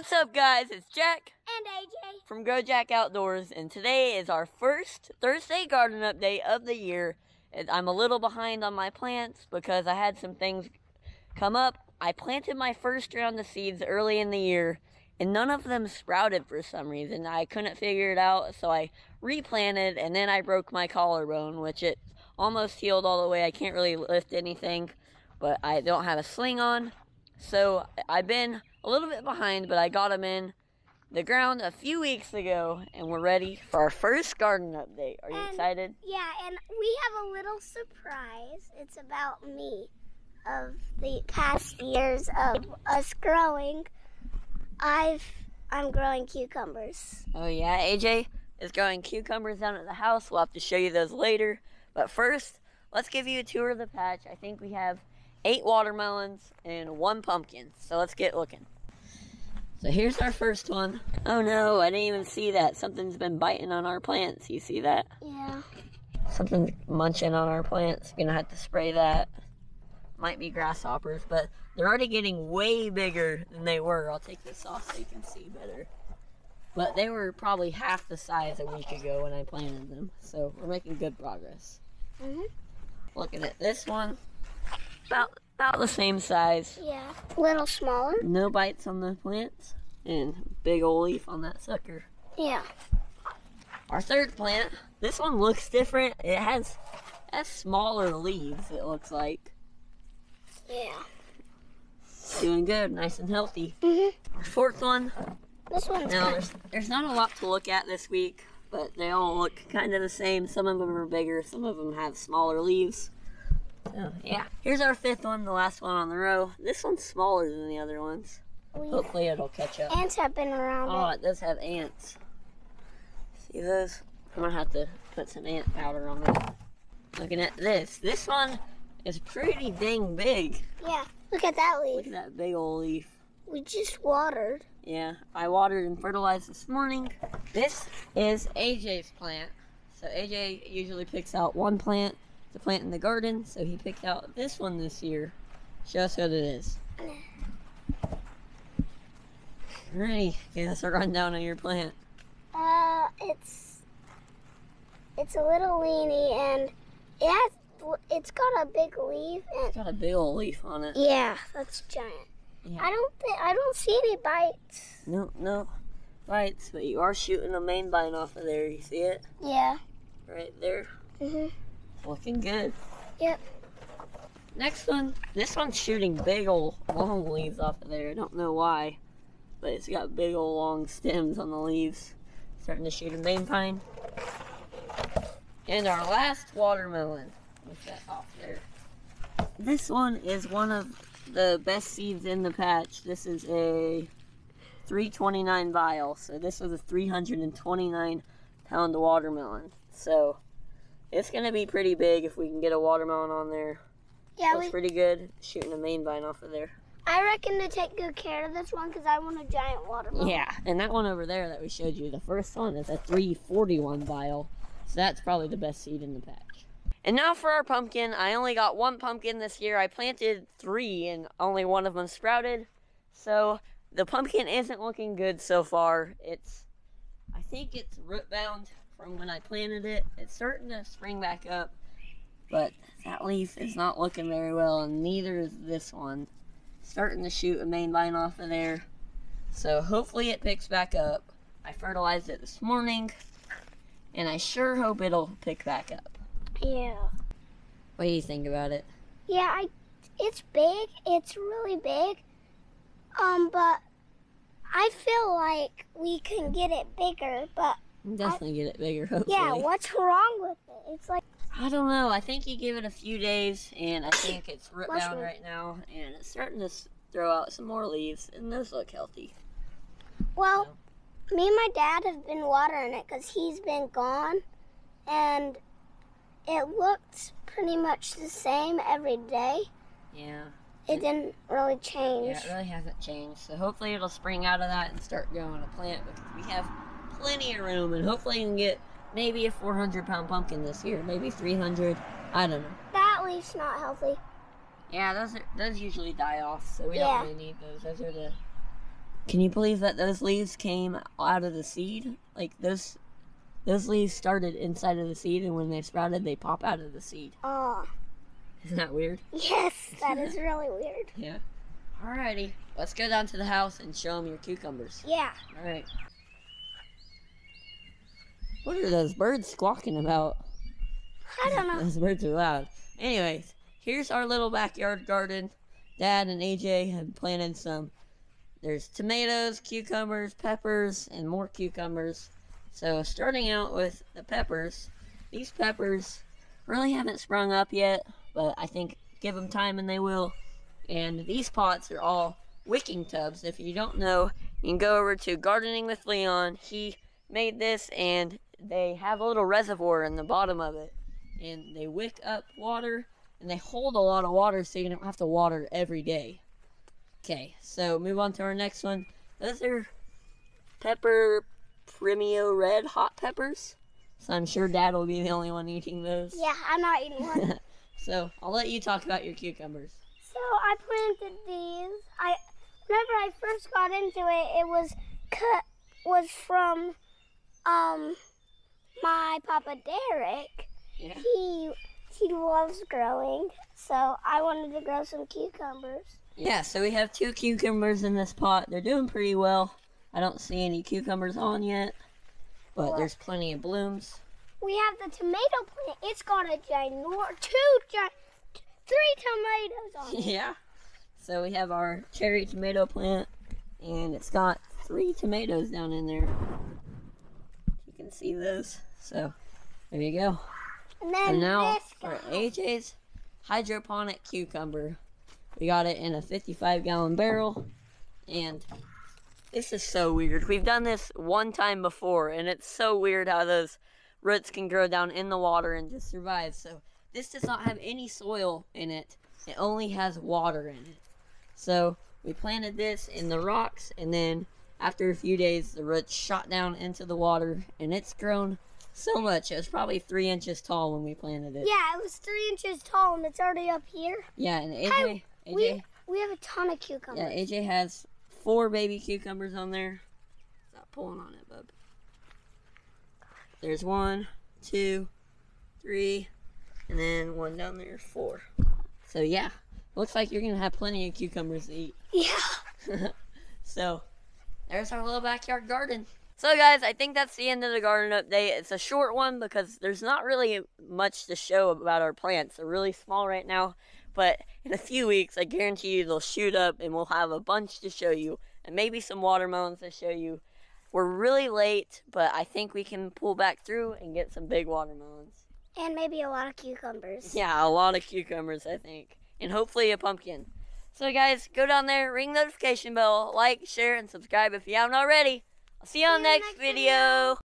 What's up, guys? It's Jack and AJ from GrowJack Outdoors, and today is our first Thursday garden update of the year. I'm a little behind on my plants because I had some things come up. I planted my first round of seeds early in the year, and none of them sprouted for some reason. I couldn't figure it out, so I replanted, and then I broke my collarbone, which it almost healed all the way. I can't really lift anything, but I don't have a sling on. So I've been a little bit behind, but I got them in the ground a few weeks ago, and we're ready for our first garden update. Are you excited? Yeah, and we have a little surprise. It's about me of the past years of us growing. I'm growing cucumbers. Oh yeah, AJ is growing cucumbers down at the house. We'll have to show you those later. But first, let's give you a tour of the patch. I think we have 8 watermelons and 1 pumpkin. So let's get looking. So here's our first one. Oh no, I didn't even see that. Something's been biting on our plants. You see that? Yeah. Something's munching on our plants. Gonna have to spray that. Might be grasshoppers, but they're already getting way bigger than they were. I'll take this off so you can see better. But they were probably half the size a week ago when I planted them. So we're making good progress. Looking at this one. About the same size. Yeah, a little smaller. No bites on the plants, and big old leaf on that sucker. Yeah. Our third plant, this one looks different. It has smaller leaves, it looks like. Yeah. Doing good, nice and healthy. Our fourth one. This one's Now, there's not a lot to look at this week, but they all look kind of the same. Some of them are bigger, some of them have smaller leaves. So, yeah. Here's our fifth one, the last one on the row. This one's smaller than the other ones. Hopefully it'll catch up. Ants have been around Oh, it does have ants. See those? I'm gonna have to put some ant powder on it. Looking at this. This one is pretty dang big. Yeah, look at that leaf. Look at that big old leaf. We just watered. Yeah, I watered and fertilized this morning. This is AJ's plant. So AJ usually picks out one plant to plant in the garden, so he picked out this one this year. Show us what it is. Alrighty, give us a rundown on your plant. It's a little leany, and it's got a big leaf. And It's got a big old leaf on it. yeah, that's giant. Yeah. I don't see any bites. No bites, but you are shooting a main vine off of there. You see it? Yeah. Right there. Looking good. Yep. Next one. This one's shooting big old long leaves off of there. I don't know why, but it's got big old long stems on the leaves. Starting to shoot a main vine. And our last watermelon. With that off there. This one is one of the best seeds in the patch. This is a 329 vial. So this was a 329 pound watermelon. So it's going to be pretty big if we can get a watermelon on there. Yeah, Looks pretty good. Shooting a main vine off of there. I reckon to take good care of this one because I want a giant watermelon. Yeah, and that one over there that we showed you, the first one, is a 341 vial. So that's probably the best seed in the patch. And now for our pumpkin. I only got 1 pumpkin this year. I planted 3 and only 1 of them sprouted. So the pumpkin isn't looking good so far. I think it's root bound from when I planted it. It's starting to spring back up, but that leaf is not looking very well, and neither is this one. Starting to shoot a main vine off of there, so hopefully it picks back up. I fertilized it this morning, and I sure hope it'll pick back up. Yeah. What do you think about it? Yeah, it's big. It's really big. But I feel like we can get it bigger, but Definitely get it bigger, hopefully. yeah, what's wrong with it? It's like, I don't know. I think you give it a few days, and I think it's root bound right now, and it's starting to throw out some more leaves, and those look healthy. well, me and my dad have been watering it because he's been gone, and it looks pretty much the same every day. Yeah. It didn't really change. Yeah, it really hasn't changed. So hopefully it'll spring out of that and start growing a plant, because we have plenty of room, and hopefully you can get maybe a 400-pound pumpkin this year, maybe 300. I don't know. That leaf's not healthy. Yeah, those usually die off, so we don't really need those. Those are the Can you believe that those leaves came out of the seed? Like, those leaves started inside of the seed, and when they sprouted, they pop out of the seed. Oh. Isn't that weird? Yes, that is really weird. Yeah. Alrighty, let's go down to the house and show them your cucumbers. Yeah. Alright. What are those birds squawking about? I don't know. Those birds are loud. Anyways, here's our little backyard garden. Dad and AJ have planted some. There's tomatoes, cucumbers, peppers, and more cucumbers. So starting out with the peppers, these peppers really haven't sprung up yet, but I think give them time and they will. And these pots are all wicking tubs. If you don't know, you can go over to Gardening with Leon. He made this, and they have a little reservoir in the bottom of it. And they wick up water, and they hold a lot of water so you don't have to water every day. Okay, so move on to our next one. Those are pepper Primio red hot peppers. So I'm sure Dad will be the only one eating those. Yeah, I'm not eating one. So I'll let you talk about your cucumbers. So I planted these. Whenever I first got into it, it was from my Papa Derek. Yeah. He loves growing, so I wanted to grow some cucumbers. Yeah, so we have 2 cucumbers in this pot. They're doing pretty well. I don't see any cucumbers on yet, but there's plenty of blooms. We have the tomato plant. It's got a three tomatoes on it. Yeah. So we have our cherry tomato plant, and it's got 3 tomatoes down in there. You can see those. So there you go. And then And now this for guy. AJ's hydroponic cucumber. We got it in a 55-gallon barrel, and this is so weird. We've done this one time before, and it's so weird how those roots can grow down in the water and just survive. So this does not have any soil in it. It only has water in it. So we planted this in the rocks, and then after a few days, the roots shot down into the water, and it's grown so much. It was probably 3 inches tall when we planted it. Yeah, it was 3 inches tall, and it's already up here. Yeah, and Hey, AJ, we have a ton of cucumbers. yeah, AJ has 4 baby cucumbers on there. Stop pulling on it, bub. There's 1, 2, 3, and then 1 down there, 4. So yeah, looks like you're gonna have plenty of cucumbers to eat. Yeah. So there's our little backyard garden. So guys, I think that's the end of the garden update. It's a short one because there's not really much to show about our plants. They're really small right now, but in a few weeks, I guarantee you they'll shoot up and we'll have a bunch to show you, and maybe some watermelons to show you. We're really late, but I think we can pull back through and get some big watermelons. And maybe a lot of cucumbers. Yeah, a lot of cucumbers, I think. And hopefully a pumpkin. So guys, go down there, ring the notification bell, like, share, and subscribe if you haven't already. I'll see you on the next video.